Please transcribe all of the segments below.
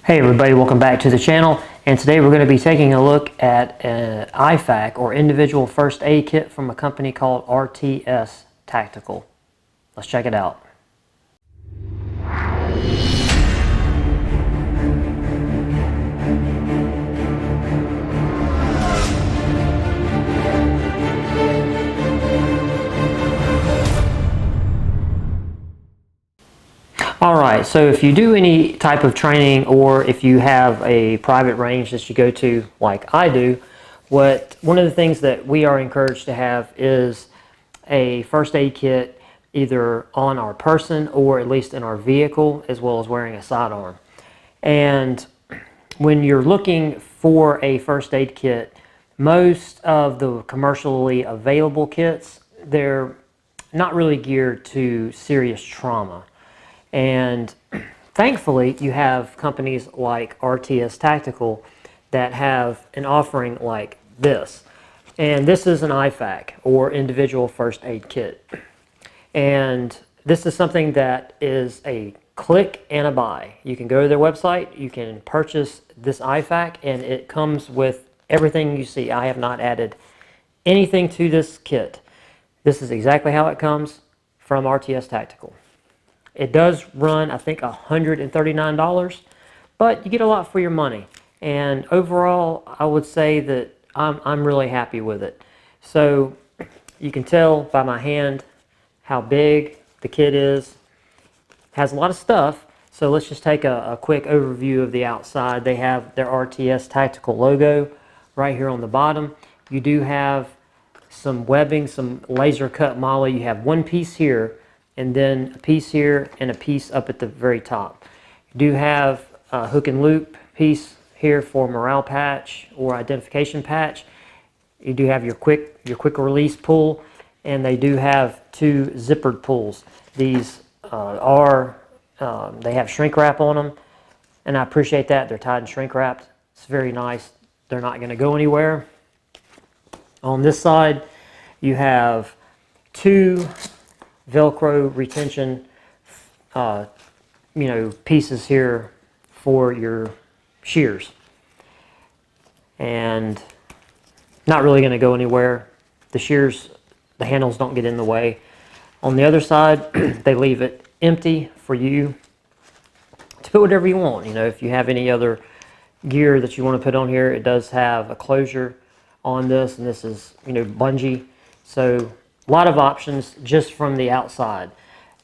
Hey everybody, welcome back to the channel, and today we're going to be taking a look at an IFAK or individual first aid kit from a company called RTS Tactical. Let's check it out. Alright, so if you do any type of training or if you have a private range that you go to like I do, one of the things that we are encouraged to have is a first aid kit either on our person or at least in our vehicle, as well as wearing a sidearm. And when you're looking for a first aid kit, most of the commercially available kits, they're not really geared to serious trauma. And thankfully, you have companies like RTS Tactical that have an offering like this. And this is an IFAK, or individual first aid kit. And this is something that is a click and a buy. You can go to their website, you can purchase this IFAK, and it comes with everything you see. I have not added anything to this kit. This is exactly how it comes from RTS Tactical. It does run, I think, $139, but you get a lot for your money. And overall, I would say that I'm really happy with it. So you can tell by my hand how big the kit is. It has a lot of stuff, so let's just take a quick overview of the outside. They have their RTS Tactical logo right here on the bottom. You do have some webbing, some laser cut MOLLE. You have one piece here, and then a piece here and a piece up at the very top. You do have a hook and loop piece here for morale patch or identification patch. You do have your quick release pull, and they do have two zippered pulls. These they have shrink wrap on them, and I appreciate that. They're tied and shrink wrapped. It's very nice. They're not going to go anywhere. On this side, you have two Velcro retention pieces here for your shears, and not really going to go anywhere. The shears, the handles don't get in the way. On the other side, they leave it empty for you to put whatever you want. If you have any other gear that you want to put on here, it does have a closure on this, and this is bungee, so a lot of options just from the outside.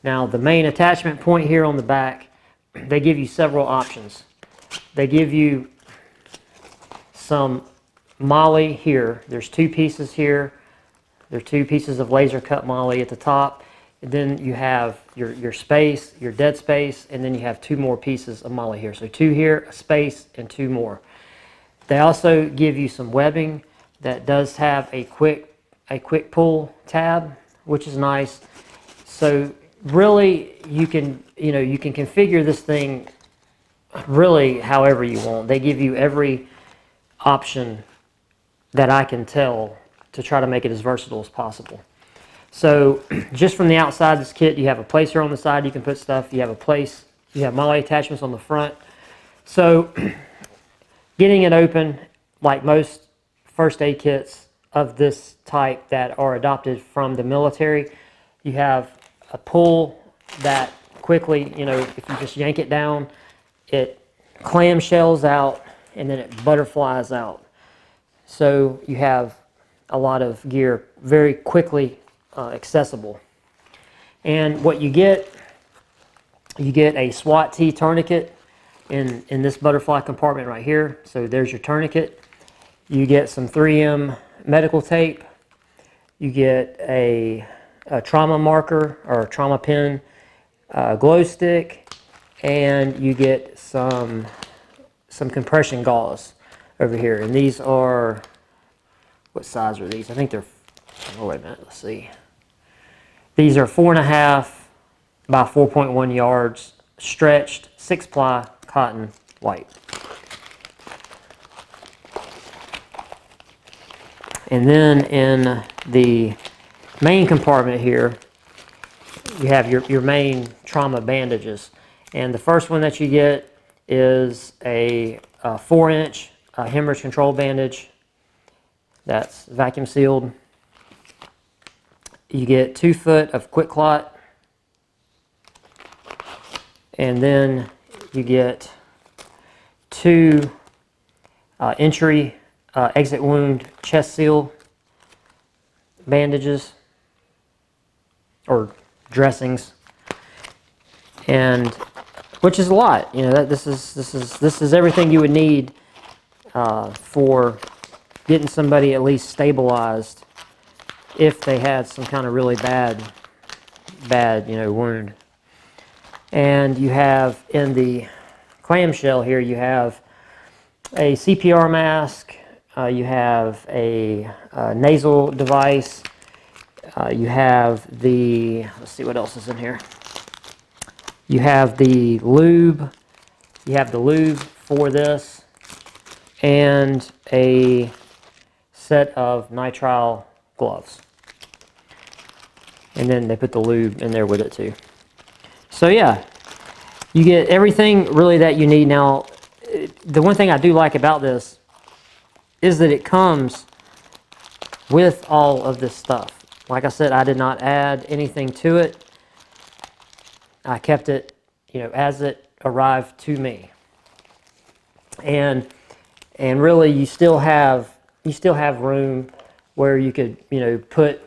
Now, the main attachment point here on the back, they give you several options. They give you some MOLLE here. There's two pieces here. There are two pieces of laser cut MOLLE at the top. And then you have your space, your dead space, and then you have two more pieces of MOLLE here. So two here, a space, and two more. They also give you some webbing that does have a quick pull tab, which is nice. So really, you can configure this thing really however you want. They give you every option that I can tell to try to make it as versatile as possible. So just from the outside of this kit, you have a place here on the side you can put stuff. You have MOLLE attachments on the front. So getting it open, like most first aid kits of this type that are adopted from the military, you have a pull that quickly, if you just yank it down, it clamshells out and then it butterflies out. So you have a lot of gear very quickly accessible. And what you get a SWAT T tourniquet in this butterfly compartment right here. So there's your tourniquet. You get some 3M medical tape. You get a trauma marker or a trauma pin, glow stick, and you get some compression gauze over here. And these are, what size are these? I think they're, oh wait a minute, let's see. These are 4.5 by 4.1 yards, stretched, 6-ply cotton white. And then in the main compartment here, you have your main trauma bandages. And the first one that you get is a 4-inch hemorrhage control bandage that's vacuum sealed. You get 2 foot of quick clot, and then you get 2 entry exit wound chest seal bandages or dressings, and which is a lot. You know, this is everything you would need for getting somebody at least stabilized if they had some kind of really bad wound. And you have in the clamshell here, you have a CPR mask, you have a nasal device, you have the, let's see what else is in here. You have the lube for this, and a set of nitrile gloves. And then they put the lube in there with it too. So yeah, you get everything really that you need. Now, the one thing I do like about this is that it comes with all of this stuff. Like I said, I did not add anything to it. I kept it, you know, as it arrived to me. And really, you still have room where you could, you know, put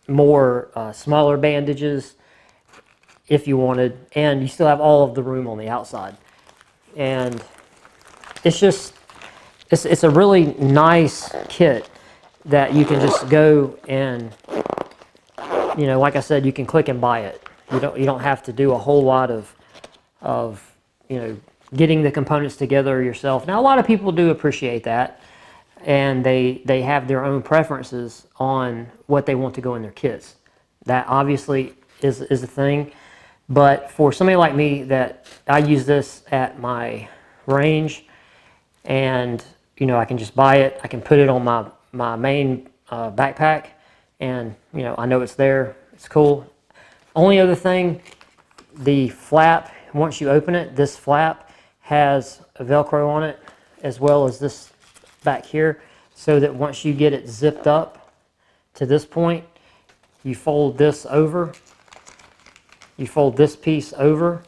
more smaller bandages if you wanted, and you still have all of the room on the outside. And it's just, it's a really nice kit that you can just go and, you know, like I said, you can click and buy it. You don't have to do a whole lot of you know, getting the components together yourself. Now, a lot of people do appreciate that, and they have their own preferences on what they want to go in their kits. That obviously is a thing. But for somebody like me, that I use this at my range, and you know, I can just buy it, I can put it on my main backpack, and you know, I know it's there, it's cool. Only other thing, the flap, once you open it, this flap has a Velcro on it, as well as this back here, so that once you get it zipped up to this point, you fold this over. You fold this piece over,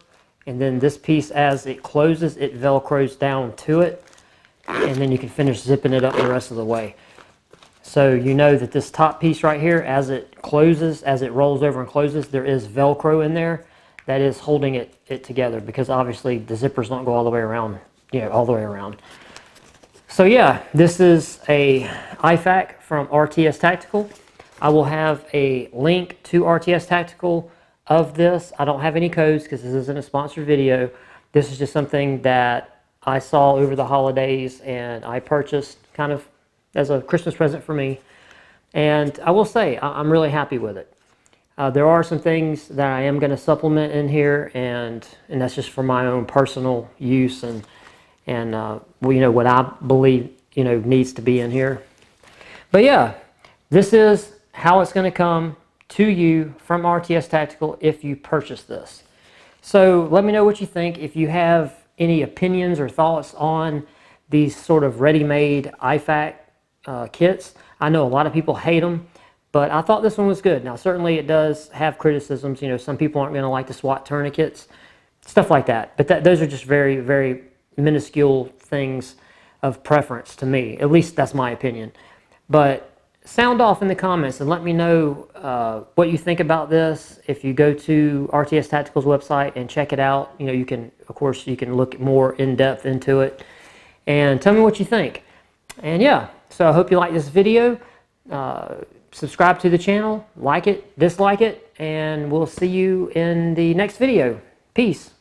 and then this piece, as it closes, it Velcros down to it, and then you can finish zipping it up the rest of the way. So you know that this top piece right here, as it closes, as it rolls over and closes, there is Velcro in there that is holding it together, because obviously the zippers don't go all the way around, you know, all the way around. So yeah, this is a IFAK from RTS Tactical. I will have a link to RTS Tactical of this. I don't have any codes because this isn't a sponsored video. This is just something that I saw over the holidays and I purchased kind of as a Christmas present for me. And I will say, I'm really happy with it. There are some things that I am going to supplement in here, and that's just for my own personal use and well, you know, what I believe, you know, needs to be in here. But yeah, this is how it's going to come to you from RTS Tactical if you purchase this. So let me know what you think. If you have any opinions or thoughts on these sort of ready-made IFAK kits. I know a lot of people hate them, but I thought this one was good. Now, certainly it does have criticisms. You know, some people aren't going to like the SWAT tourniquets, stuff like that. But those are just very, very minuscule things of preference to me. At least that's my opinion. But sound off in the comments and let me know what you think about this. If you go to RTS Tactical's website and check it out, you know, you can, of course, you can look more in depth into it and tell me what you think. And yeah, so I hope you like this video. Subscribe to the channel, like it, dislike it, and we'll see you in the next video. Peace.